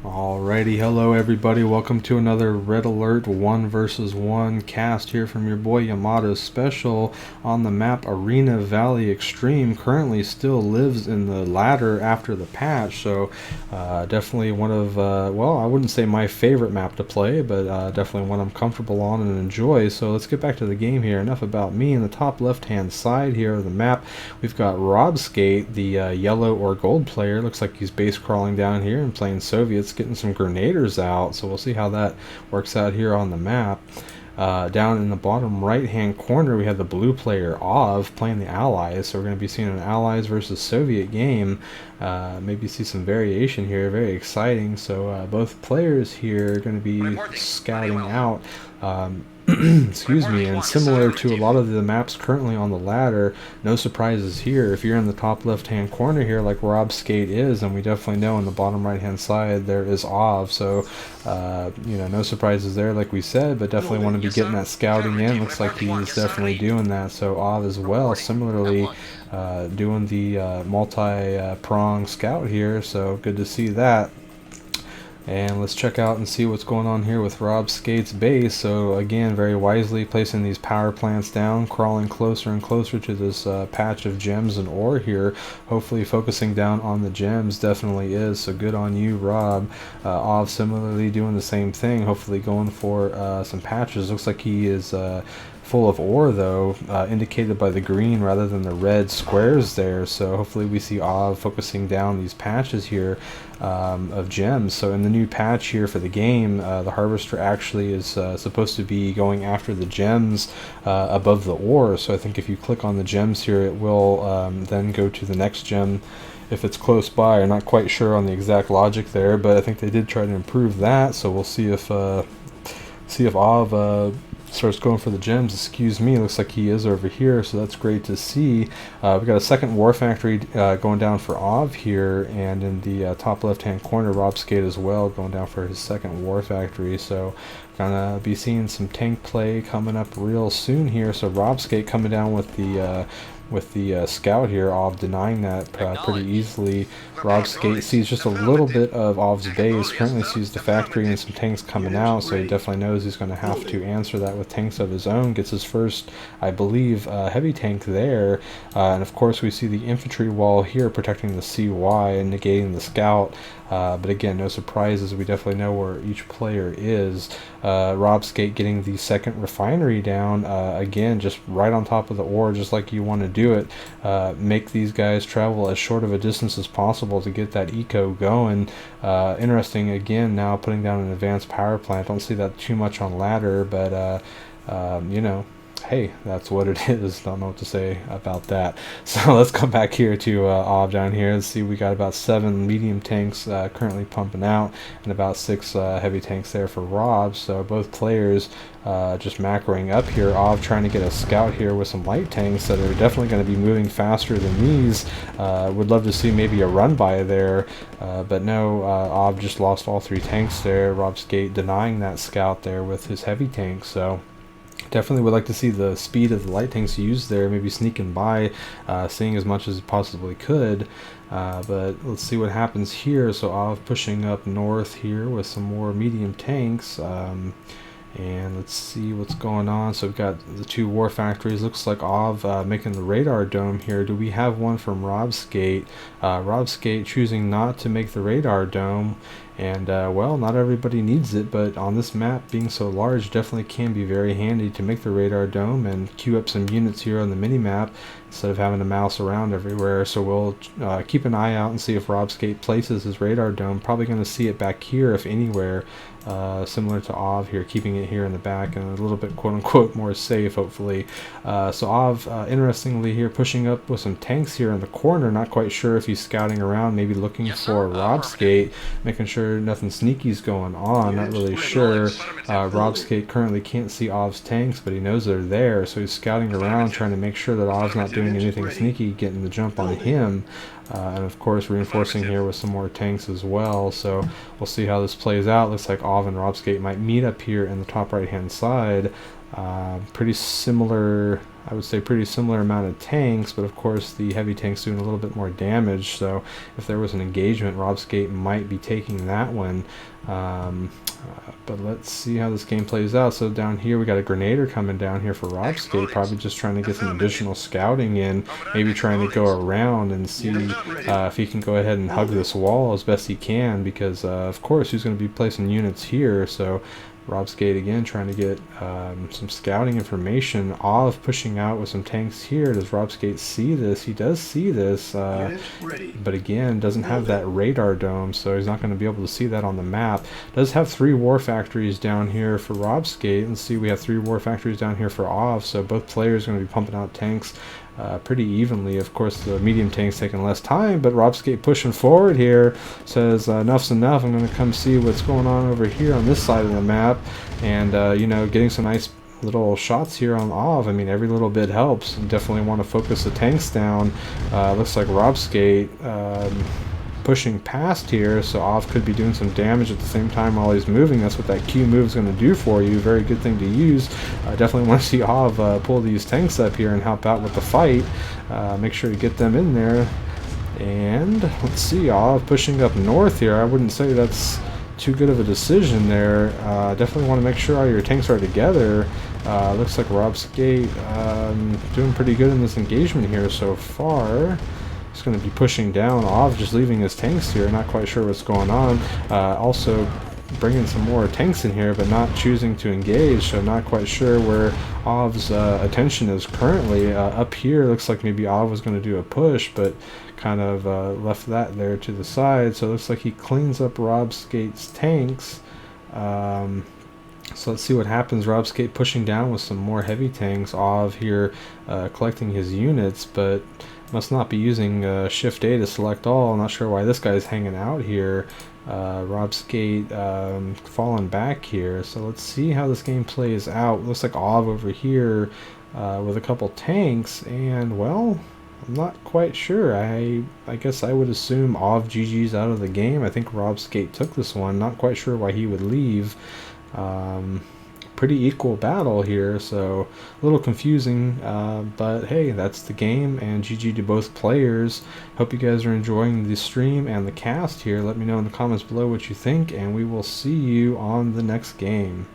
Alrighty, hello everybody, welcome to another Red Alert 1 versus 1 cast here from your boy YamatoSpecial on the map Arena Valley Extreme. Currently still lives in the ladder after the patch, so definitely one of, well, I wouldn't say my favorite map to play, but definitely one I'm comfortable on and enjoy. So let's get back to the game here. Enough about me. In the top left hand side here of the map, we've got Robskate, the yellow or gold player. Looks like he's base crawling down here and playing Soviets, getting some grenaders out, so we'll see how that works out here on the map. Down in the bottom right hand corner we have the blue player Ov playing the Allies, so we're going to be seeing an Allies versus Soviet game. Maybe see some variation here, very exciting. So both players here are going to be scouting out excuse me, and similar to a lot of the maps currently on the ladder, no surprises here. If you're in the top left hand corner here like Robskate is, and we definitely know in the bottom right hand side there is Ov, so you know, no surprises there like we said, but definitely want to be getting that scouting in. Looks like he's definitely doing that, so Ov as well similarly doing the multi-prong scout here, so good to see that. And let's check out and see what's going on here with Robskate's base. So again, very wisely placing these power plants down, crawling closer and closer to this patch of gems and ore here. Hopefully focusing down on the gems definitely is, so good on you, Rob. Ov similarly doing the same thing, hopefully going for some patches. Looks like he is full of ore though, indicated by the green rather than the red squares there, so hopefully we see Ov focusing down these patches here of gems. So in the new patch here for the game, the harvester actually is supposed to be going after the gems above the ore, so I think if you click on the gems here it will then go to the next gem if it's close by. I'm not quite sure on the exact logic there, but I think they did try to improve that, so we'll see if Ov starts going for the gems. Excuse me, looks like he is over here, so that's great to see. We got a second war factory going down for Ov here, and in the top left hand corner Robskate as well going down for his second war factory, so gonna be seeing some tank play coming up real soon here. So Robskate coming down with the scout here, Ov denying that pretty easily. Robskate sees just a little bit of Ov's base, currently sees the factory and some tanks coming out, so he definitely knows he's going to have to answer that with tanks of his own. Gets his first, I believe, heavy tank there, and of course we see the infantry wall here protecting the CY and negating the scout. But again, no surprises, we definitely know where each player is. Robskate getting the second refinery down, again just right on top of the ore, just like you want to do it. Make these guys travel as short of a distance as possible to get that eco going. Interesting, again, now putting down an advanced power plant. Don't see that too much on ladder, but you know, hey, that's what it is. Don't know what to say about that. So let's come back here to Ov down here. Let's see, we got about 7 medium tanks currently pumping out, and about 6 heavy tanks there for Rob. So both players just macroing up here. Ov trying to get a scout here with some light tanks that are definitely going to be moving faster than these. Would love to see maybe a run by there, but no, Ov just lost all 3 tanks there. Robskate denying that scout there with his heavy tanks, so definitely would like to see the speed of the light tanks used there, maybe sneaking by, seeing as much as it possibly could. But let's see what happens here. So Ov pushing up north here with some more medium tanks. And let's see what's going on. So we've got the 2 war factories. Looks like Ov making the radar dome here. Do we have one from Robskate? Robskate choosing not to make the radar dome. And well, not everybody needs it, but on this map being so large, definitely can be very handy to make the radar dome and queue up some units here on the mini map instead of having to mouse around everywhere. So we'll keep an eye out and see if Robskate places his radar dome. Probably going to see it back here if anywhere, similar to Ov here, keeping it here in the back and a little bit quote-unquote more safe, hopefully. So Ov, interestingly here, pushing up with some tanks here in the corner. Not quite sure if he's scouting around, maybe looking for Robskate, making sure nothing sneaky's going on. Not really sure. Robskate currently can't see Ov's tanks, but he knows they're there, so he's scouting around trying to make sure that Ov's not doing anything sneaky, getting the jump on him. and of course reinforcing here with some more tanks as well. So we'll see how this plays out. Looks like Ov and Robskate might meet up here in the top right hand side. Pretty similar, I would say pretty similar amount of tanks, but of course the heavy tanks doing a little bit more damage, so if there was an engagement, Robskate might be taking that one. But let's see how this game plays out. So down here we got a Grenader coming down here for Robskate, probably just trying to get some additional scouting in, maybe trying to go around and see if he can go ahead and hug this wall as best he can, because of course he's going to be placing units here. So Robskate again trying to get some scouting information. Ov pushing out with some tanks here. Does Robskate see this? He does see this, but again doesn't have that radar dome, so he's not going to be able to see that on the map. Does have 3 war factories down here for Robskate, and see we have 3 war factories down here for Ov, so both players are going to be pumping out tanks pretty evenly. Of course the medium tank's taking less time, but Robskate pushing forward here, says enough's enough, I'm going to come see what's going on over here on this side of the map, and you know, getting some nice little shots here on Ov. I mean, every little bit helps. You definitely want to focus the tanks down. Looks like Robskate pushing past here, so Ov could be doing some damage at the same time while he's moving. That's what that Q move is going to do for you. Very good thing to use. I definitely want to see Ov pull these tanks up here and help out with the fight. Make sure you get them in there. And let's see, Ov pushing up north here. I wouldn't say that's too good of a decision there. Definitely want to make sure all your tanks are together. Looks like Robskate doing pretty good in this engagement here so far. He's going to be pushing down. Ov just leaving his tanks here, not quite sure what's going on. Also bringing some more tanks in here, but not choosing to engage, so not quite sure where Ov's attention is currently. Up here, looks like maybe Ov was going to do a push, but kind of left that there to the side, so it looks like he cleans up Robskate's tanks. So let's see what happens. Robskate pushing down with some more heavy tanks. Ov here collecting his units, but must not be using Shift A to select all. I'm not sure why this guy's hanging out here. Robskate falling back here. So let's see how this game plays out. Looks like Ov over here with a couple tanks, and well, I'm not quite sure. I guess I would assume Ov GG's out of the game. I think Robskate took this one. Not quite sure why he would leave. Pretty equal battle here, so a little confusing, but hey, that's the game, and GG to both players. Hope you guys are enjoying the stream and the cast here. Let me know in the comments below what you think, and we will see you on the next game.